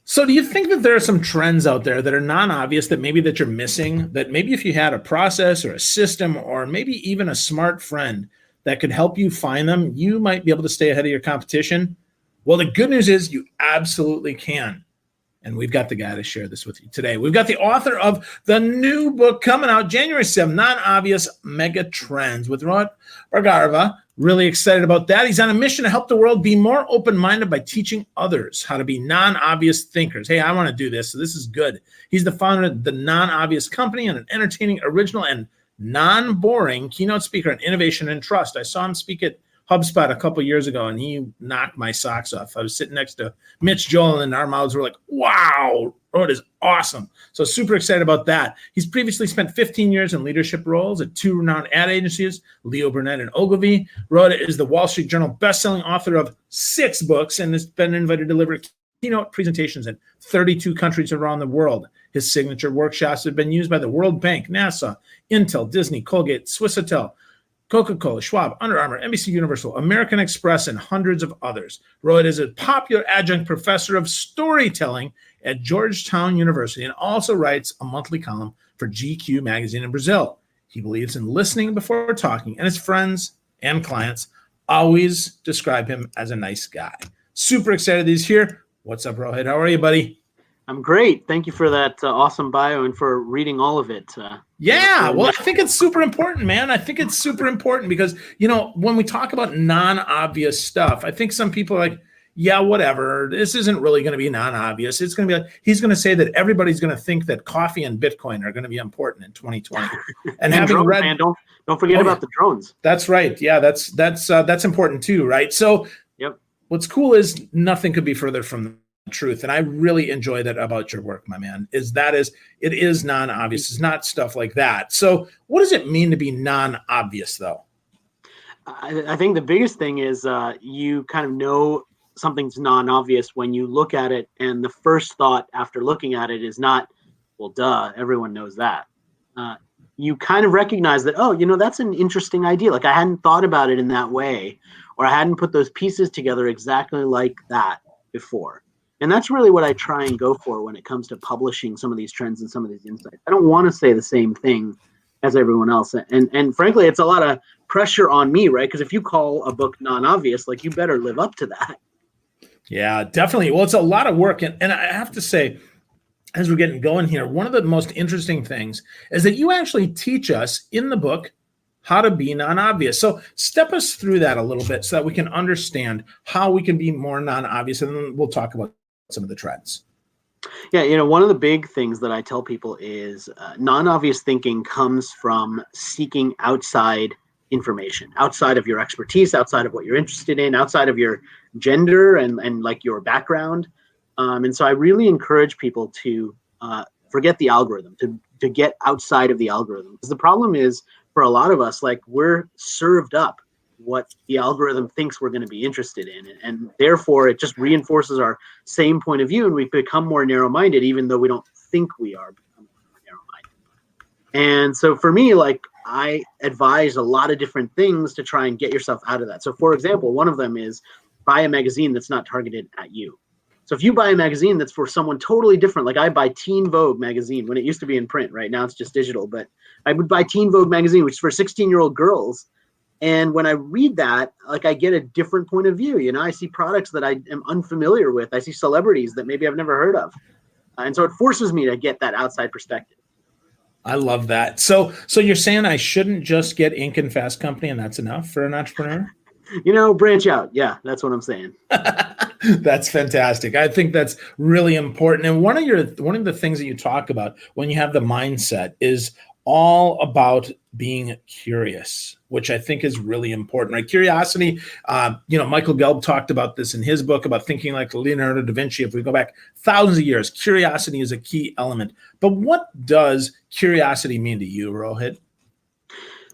So do you think that there are some trends out there that are non-obvious that you're missing, that maybe if you had a process or a system or maybe even a smart friend that could help you find them, you might be able to stay ahead of your competition? Well, the good news is you absolutely can. And we've got the guy to share this with you today. We've got the author of the new book coming out January 7th, Non-Obvious Megatrends with Rohit Bhargrava. Really excited about that. He's on a mission to help the world be more open-minded by teaching others how to be non-obvious thinkers. Hey, I want to do this, so this is good. He's the founder of the Non-Obvious Company and an entertaining, original, and non-boring keynote speaker on innovation and trust. I saw him speak at HubSpot a couple years ago, and he knocked my socks off. I was sitting next to Mitch Joel, and our mouths were like, wow, Rohit is awesome. So super excited about that. He's previously spent 15 years in leadership roles at two renowned ad agencies, Leo Burnett and Ogilvy. Rohit is the Wall Street Journal bestselling author of 6 books and has been invited to deliver keynote presentations in 32 countries around the world. His signature workshops have been used by the World Bank, NASA, Intel, Disney, Colgate, Swissôtel, Coca-Cola, Schwab, Under Armour, NBC Universal, American Express, and hundreds of others. Rohit is a popular adjunct professor of storytelling at Georgetown University and also writes a monthly column for GQ magazine in Brazil. He believes in listening before talking, and his friends and clients always describe him as a nice guy. Super excited he's here. What's up, Rohit? How are you, buddy? I'm great. Thank you for that awesome bio and for reading all of it. Yeah, well, I think it's super important, man. I think it's super important because, when we talk about non-obvious stuff, I think some people are like, yeah, whatever. This isn't really going to be non-obvious. It's going to be like, he's going to say that everybody's going to think that coffee and Bitcoin are going to be important in 2020. And having drones, read, man, don't forget about the drones. That's right. Yeah, that's important too, right? So, yep. What's cool is nothing could be further from truth, and I really enjoy that about your work, my man. It is non-obvious. It's not stuff like that. So what does it mean to be non-obvious, though? I think the biggest thing is you kind of know something's non-obvious when you look at it, and the first thought after looking at it is not, well, duh, everyone knows that. You kind of recognize that, oh, that's an interesting idea. Like, I hadn't thought about it in that way, or I hadn't put those pieces together exactly like that before. And that's really what I try and go for when it comes to publishing some of these trends and some of these insights. I don't want to say the same thing as everyone else. And frankly, it's a lot of pressure on me, right? Because if you call a book non-obvious, like, you better live up to that. Yeah, definitely. Well, it's a lot of work. And I have to say, as we're getting going here, one of the most interesting things is that you actually teach us in the book how to be non-obvious. So step us through that a little bit so that we can understand how we can be more non-obvious, and then we'll talk about some of the trends. Yeah, one of the big things that I tell people is non-obvious thinking comes from seeking outside information, outside of your expertise, outside of what you're interested in, outside of your gender and like your background. And so I really encourage people to forget the algorithm, to get outside of the algorithm. Because the problem is, for a lot of us, like, we're served up what the algorithm thinks we're going to be interested in. And therefore, it just reinforces our same point of view, and we become more narrow-minded, even though we don't think we are becoming more narrow-minded. And so for me, like, I advise a lot of different things to try and get yourself out of that. So for example, one of them is buy a magazine that's not targeted at you. So if you buy a magazine that's for someone totally different, like I buy Teen Vogue magazine when it used to be in print, right now it's just digital, but I would buy Teen Vogue magazine, which is for 16-year-old girls. And when I read that, like, I get a different point of view. I see products that I am unfamiliar with. I see celebrities that maybe I've never heard of. And so it forces me to get that outside perspective. I love that. So you're saying I shouldn't just get Inc. and Fast Company and that's enough for an entrepreneur? Branch out. Yeah, that's what I'm saying. That's fantastic. I think that's really important. And one of the things that you talk about when you have the mindset is all about being curious, which I think is really important, right? Curiosity, Michael Gelb talked about this in his book about thinking like Leonardo da Vinci. If we go back thousands of years, curiosity is a key element. But what does curiosity mean to you, Rohit?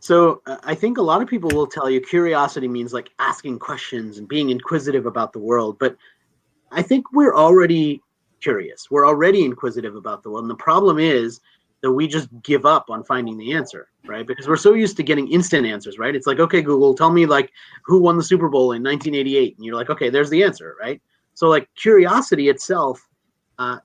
So I think a lot of people will tell you curiosity means like asking questions and being inquisitive about the world. But I think we're already curious. We're already inquisitive about the world. And the problem is that we just give up on finding the answer, right? Because we're so used to getting instant answers, right? It's like, okay, Google, tell me like who won the Super Bowl in 1988. And you're like, okay, there's the answer, right? So like curiosity itself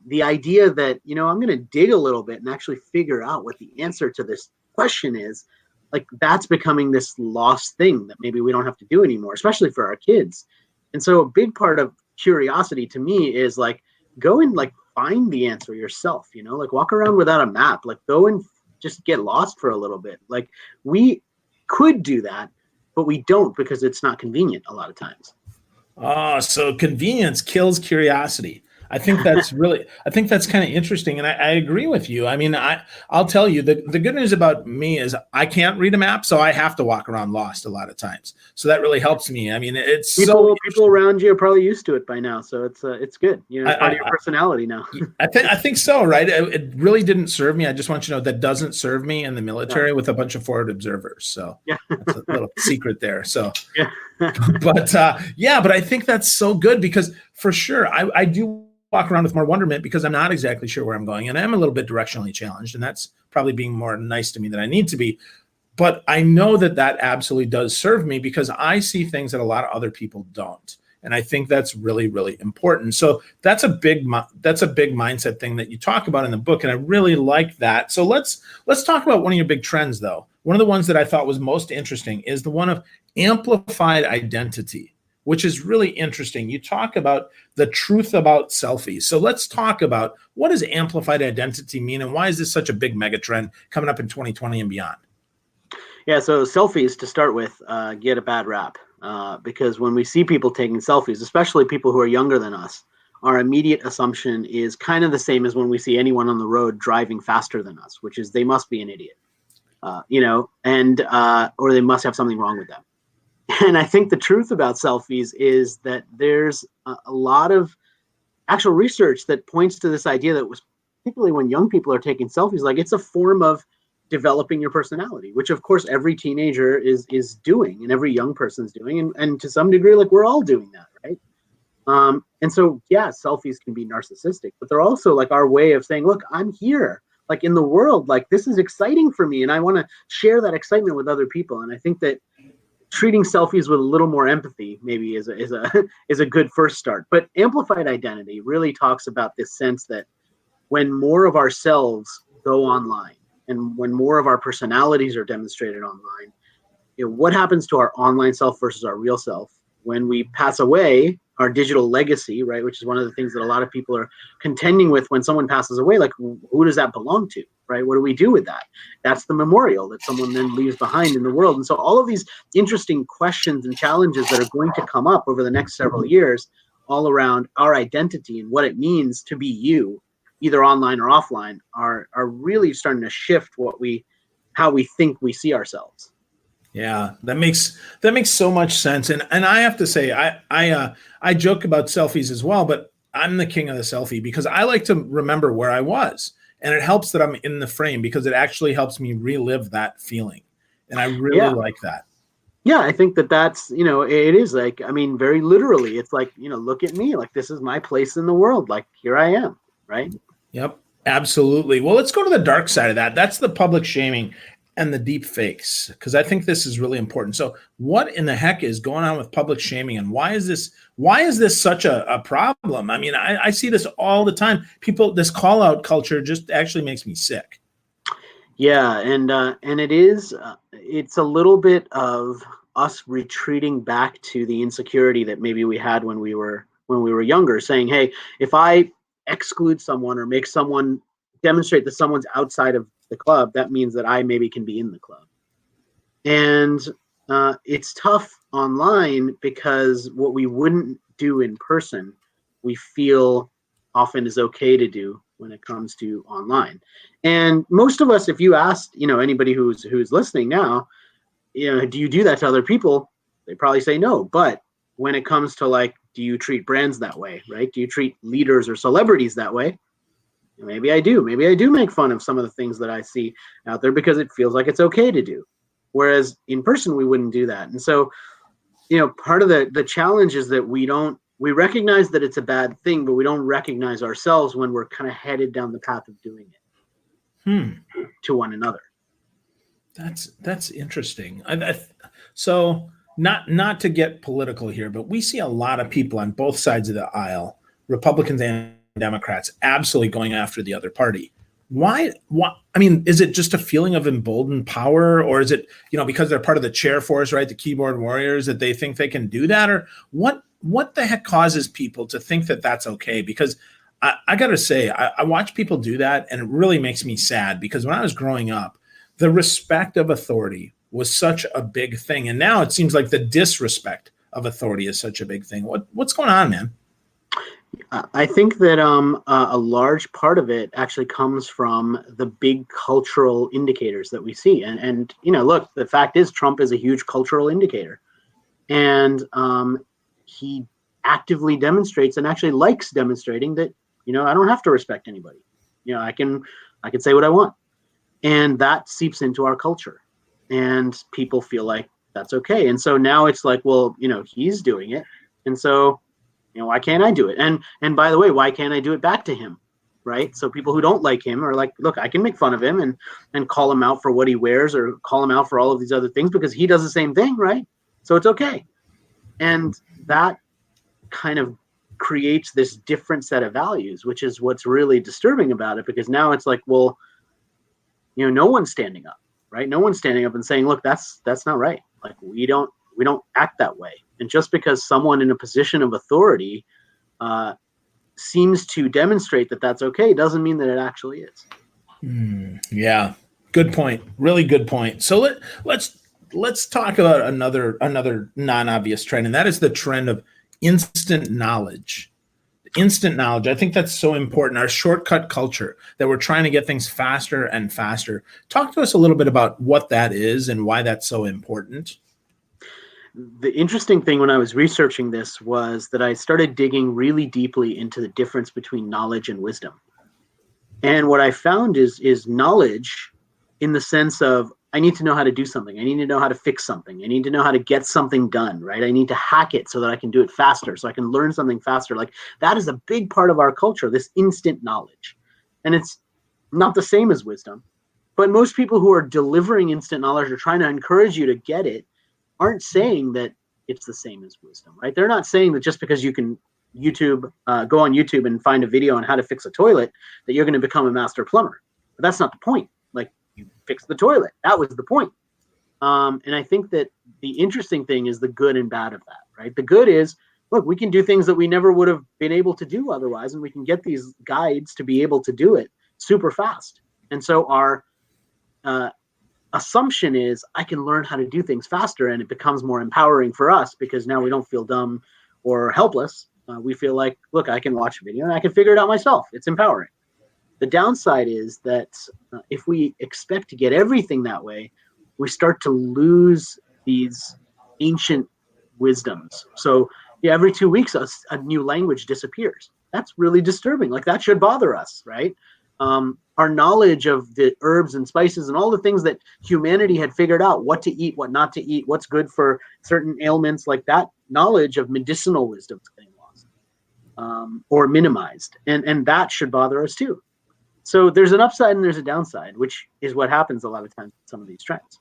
the idea that, I'm going to dig a little bit and actually figure out what the answer to this question is, like that's becoming this lost thing that maybe we don't have to do anymore, especially for our kids. And so a big part of curiosity to me is like, go and like find the answer yourself, like walk around without a map, like go and just get lost for a little bit. Like we could do that, but we don't because it's not convenient a lot of times. Oh, so convenience kills curiosity. I think that's kind of interesting. And I agree with you. I mean, I'll tell you the good news about me is I can't read a map, so I have to walk around lost a lot of times. So that really helps me. I mean, it's people around you are probably used to it by now. So it's good. It's part of your personality now. I think so, right? It really didn't serve me. I just want you to know that doesn't serve me in the military with a bunch of forward observers. So that's a little secret there. So, but I think that's so good because for sure, I do walk around with more wonderment because I'm not exactly sure where I'm going. And I'm a little bit directionally challenged. And that's probably being more nice to me than I need to be. But I know that absolutely does serve me because I see things that a lot of other people don't. And I think that's really, really important. So that's a big mindset thing that you talk about in the book. And I really like that. So let's talk about one of your big trends, though. One of the ones that I thought was most interesting is the one of amplified identity, which is really interesting. You talk about the truth about selfies. So let's talk about what does amplified identity mean and why is this such a big mega trend coming up in 2020 and beyond? Yeah, so selfies to start with get a bad rap because when we see people taking selfies, especially people who are younger than us, our immediate assumption is kind of the same as when we see anyone on the road driving faster than us, which is they must be an idiot, or they must have something wrong with them. And I think the truth about selfies is that there's a lot of actual research that points to this idea that was particularly when young people are taking selfies, like it's a form of developing your personality, which of course every teenager is doing and every young person's doing. And to some degree, like we're all doing that, right? And so, selfies can be narcissistic, but they're also like our way of saying, look, I'm here, like in the world, like this is exciting for me. And I want to share that excitement with other people. And I think that treating selfies with a little more empathy maybe is a good first start. But amplified identity really talks about this sense that when more of ourselves go online and when more of our personalities are demonstrated online, what happens to our online self versus our real self when we pass away, our digital legacy, right, which is one of the things that a lot of people are contending with when someone passes away, like who does that belong to, right? What do we do with that? That's the memorial that someone then leaves behind in the world. And so all of these interesting questions and challenges that are going to come up over the next several years all around our identity and what it means to be you, either online or offline, are really starting to shift how we think we see ourselves. Yeah, that makes so much sense. And I have to say, I joke about selfies as well, but I'm the king of the selfie because I like to remember where I was. And it helps that I'm in the frame because it actually helps me relive that feeling. And I really like that. Yeah, I think that's, it is like, I mean, very literally, it's like, look at me, like this is my place in the world. Like here I am, right? Yep, absolutely. Well, let's go to the dark side of that. That's the public shaming and the deep fakes, because I think this is really important. So what in the heck is going on with public shaming and why is this such a problem? I mean, I see this all the time. People, this call out culture just actually makes me sick. Yeah. And it is, it's a little bit of us retreating back to the insecurity that maybe we had when we were younger, saying, hey, if I exclude someone or make someone demonstrate that someone's outside of the club, that means that I maybe can be in the club. And it's tough online because what we wouldn't do in person, we feel often is okay to do when it comes to online. And most of us, if you asked, anybody who's listening now, do you do that to other people? They probably say no. But when it comes to like, do you treat brands that way, right? Do you treat leaders or celebrities that way? Maybe I do. Maybe I do make fun of some of the things that I see out there because it feels like it's okay to do. Whereas in person, we wouldn't do that. And so, part of the challenge is that we recognize that it's a bad thing, but we don't recognize ourselves when we're kind of headed down the path of doing it to one another. That's interesting. So not to get political here, but we see a lot of people on both sides of the aisle, Republicans and Democrats absolutely going after the other party. Why? I mean, is it just a feeling of emboldened power, or is it, because they're part of the chair force, right? The keyboard warriors, that they think they can do that, or what the heck causes people to think that that's okay? Because I got to say, I watch people do that, and it really makes me sad, because when I was growing up, the respect of authority was such a big thing. And now it seems like the disrespect of authority is such a big thing. What's going on, man? I think that a large part of it actually comes from the big cultural indicators that we see. And look, the fact is Trump is a huge cultural indicator. And he actively demonstrates and actually likes demonstrating that, I don't have to respect anybody. I can say what I want. And that seeps into our culture. And people feel like that's okay. And so now it's like, well, he's doing it. And so why can't I do it? And by the way, why can't I do it back to him? Right? So people who don't like him are like, look, I can make fun of him and call him out for what he wears, or call him out for all of these other things, because he does the same thing, right? So it's okay. And that kind of creates this different set of values, which is what's really disturbing about it, because now it's like, well, no one's standing up, right? No one's standing up and saying, look, that's not right. Like, we don't act that way. And just because someone in a position of authority seems to demonstrate that that's okay, doesn't mean that it actually is. Yeah, good point. Really good point. So let's talk about another non-obvious trend, and that is the trend of instant knowledge. Instant knowledge. I think that's so important. Our shortcut culture, that we're trying to get things faster and faster. Talk to us a little bit about what that is and why that's so important. The interesting thing when I was researching this was that I started digging really deeply into the difference between knowledge and wisdom. And what I found is knowledge in the sense of, I need to know how to do something. I need to know how to fix something. I need to know how to get something done, right? I need to hack it so that I can do it faster, so I can learn something faster. Like, that is a big part of our culture, this instant knowledge. And it's not the same as wisdom. But most people who are delivering instant knowledge or trying to encourage you to get it aren't saying that it's the same as wisdom, right? They're not saying that just because you can go on YouTube and find a video on how to fix a toilet, that you're going to become a master plumber. But that's not the point. Like, you fix the toilet. That was the point. And I think that the interesting thing is the good and bad of that, right? The good is, look, we can do things that we never would have been able to do otherwise, and we can get these guides to be able to do it super fast. And so our assumption is, I can learn how to do things faster, and it becomes more empowering for us, because now we don't feel dumb or helpless. We feel like, look, I can watch a video and I can figure it out myself. It's empowering. The downside is that if we expect to get everything that way, we start to lose these ancient wisdoms. So every 2 weeks, a new language disappears. That's really disturbing. Like, that should bother us, right? Our knowledge of the herbs and spices and all the things that humanity had figured out, what to eat, what not to eat, what's good for certain ailments, like that knowledge of medicinal wisdom is getting lost or minimized. And that should bother us too. So there's an upside and there's a downside, which is what happens a lot of times with some of these trends.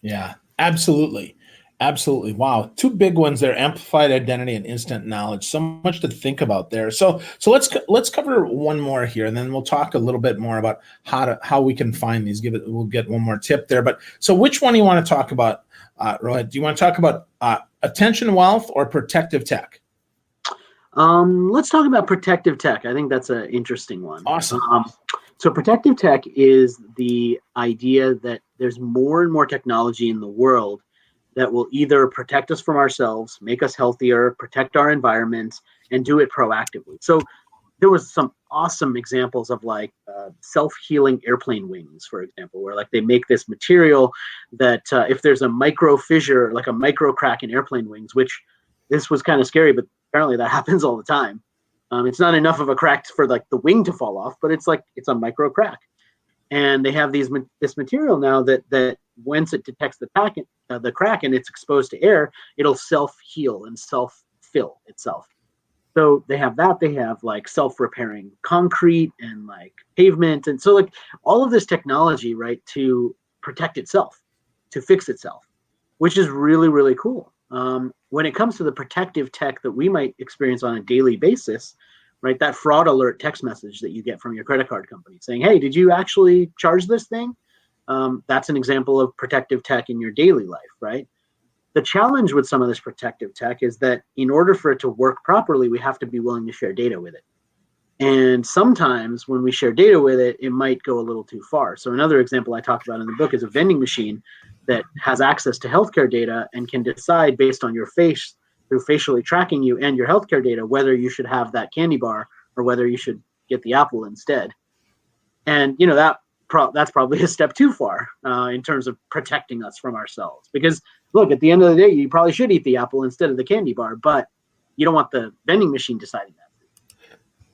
Yeah, absolutely. Absolutely. Wow. Two big ones there: amplified identity and instant knowledge. So much to think about there. So let's cover one more here, and then we'll talk a little bit more about how we can find these. We'll get one more tip there. But so which one do you want to talk about, Rohit? Do you want to talk about attention wealth or protective tech? Let's talk about protective tech. I think that's an interesting one. Awesome. So protective tech is the idea that there's more and more technology in the world that will either protect us from ourselves, make us healthier, protect our environment, and do it proactively. So there was some awesome examples of like self-healing airplane wings, for example, where like they make this material that if there's a micro fissure, like a micro crack in airplane wings, which this was kind of scary, but apparently that happens all the time. It's not enough of a crack for like the wing to fall off, but it's a micro crack. And they have this material now that once it detects the crack and it's exposed to air, it'll self-heal and self-fill itself. So they have that. They have like self-repairing concrete and like pavement. And so like all of this technology, right, to protect itself, to fix itself, which is really, really cool. When it comes to the protective tech that we might experience on a daily basis, right? That fraud alert text message that you get from your credit card company saying, hey, did you actually charge this thing? That's an example of protective tech in your daily life, right? The challenge with some of this protective tech is that in order for it to work properly, we have to be willing to share data with it. And sometimes when we share data with it, it might go a little too far. So another example I talk about in the book is a vending machine that has access to healthcare data and can decide based on your face through facially tracking you and your healthcare data whether you should have that candy bar or whether you should get the apple instead. And that's probably a step too far in terms of protecting us from ourselves. Because look, at the end of the day, you probably should eat the apple instead of the candy bar, but you don't want the vending machine deciding that.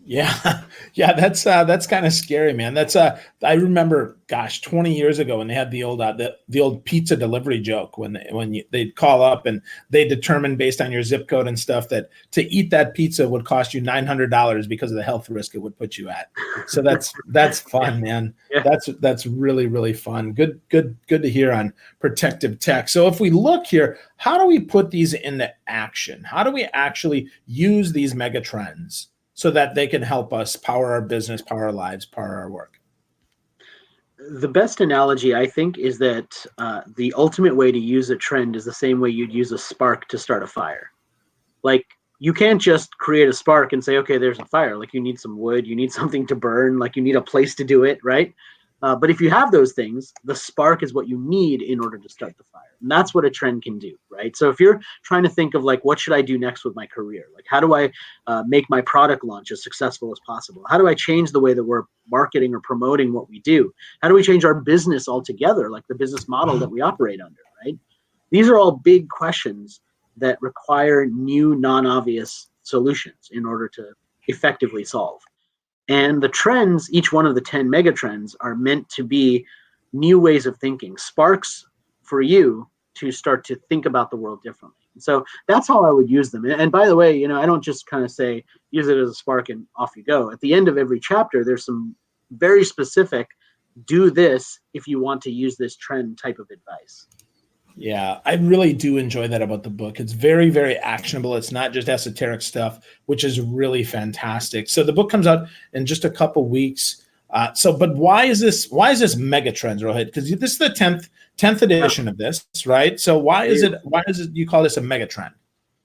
Yeah, yeah, that's kind of scary, man. I remember, gosh, 20 years ago when they had the old pizza delivery joke they'd call up and they determined based on your zip code and stuff that to eat that pizza would cost you $900 because of the health risk it would put you at. So that's fun, man. Yeah. That's really, really fun. Good to hear on protective tech. So if we look here, how do we put these into action? How do we actually use these mega trends so that they can help us power our business, power our lives, power our work? The best analogy, I think, is that the ultimate way to use a trend is the same way you'd use a spark to start a fire. Like, you can't just create a spark and say, okay, there's a fire. Like, you need some wood, you need something to burn, like you need a place to do it, right? But if you have those things, the spark is what you need in order to start the fire. And that's what a trend can do, right? So if you're trying to think of like, what should I do next with my career? Like, how do I make my product launch as successful as possible? How do I change the way that we're marketing or promoting what we do? How do we change our business altogether, like the business model that we operate under, right? These are all big questions that require new, non-obvious solutions in order to effectively solve. And the trends, each one of the 10 mega trends, are meant to be new ways of thinking, sparks for you to start to think about the world differently. And so that's how I would use them. And by the way, I don't just kind of say, use it as a spark and off you go. At the end of every chapter, there's some very specific, do this if you want to use this trend type of advice. Yeah, I really do enjoy that about the book. It's very, very actionable. It's not just esoteric stuff, which is really fantastic. So the book comes out in just a couple weeks. But why is this Megatrends, Rohit? Because this is the 10th edition of this, right? So why is it you call this a Megatrend?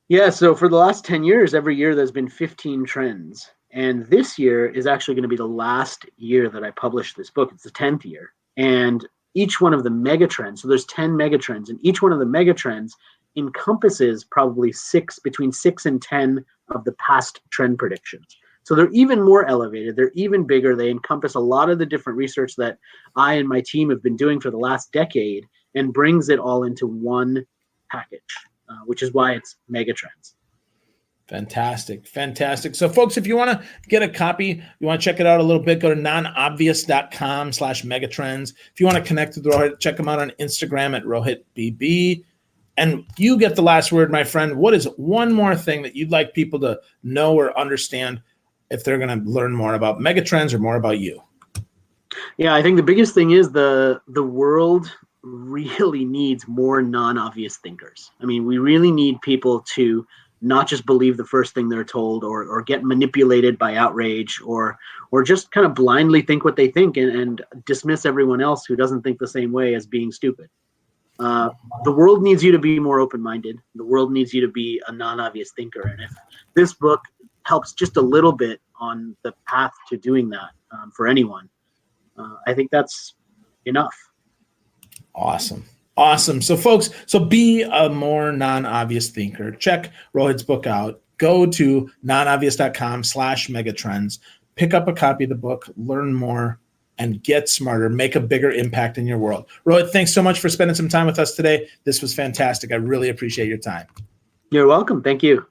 Yeah, so for the last 10 years, every year there's been 15 trends. And this year is actually going to be the last year that I published this book. It's the 10th year. And each one of the megatrends, so there's 10 megatrends, and each one of the megatrends encompasses probably between 6 and 10 of the past trend predictions. So they're even more elevated, they're even bigger, they encompass a lot of the different research that I and my team have been doing for the last decade and brings it all into one package, which is why it's megatrends. Fantastic. So folks, if you want to get a copy, you want to check it out a little bit, go to nonobvious.com/megatrends. If you want to connect with Rohit, check him out on Instagram at RohitBB. And you get the last word, my friend. What is one more thing that you'd like people to know or understand if they're going to learn more about megatrends or more about you? Yeah, I think the biggest thing is the world really needs more non-obvious thinkers. I mean, we really need people to not just believe the first thing they're told or get manipulated by outrage or just kind of blindly think what they think and dismiss everyone else who doesn't think the same way as being stupid. The world needs you to be more open-minded. The world needs you to be a non-obvious thinker. And if this book helps just a little bit on the path to doing that for anyone, I think that's enough. Awesome. So folks, be a more non-obvious thinker. Check Rohit's book out. Go to nonobvious.com/megatrends. Pick up a copy of the book, learn more, and get smarter. Make a bigger impact in your world. Rohit, thanks so much for spending some time with us today. This was fantastic. I really appreciate your time. You're welcome. Thank you.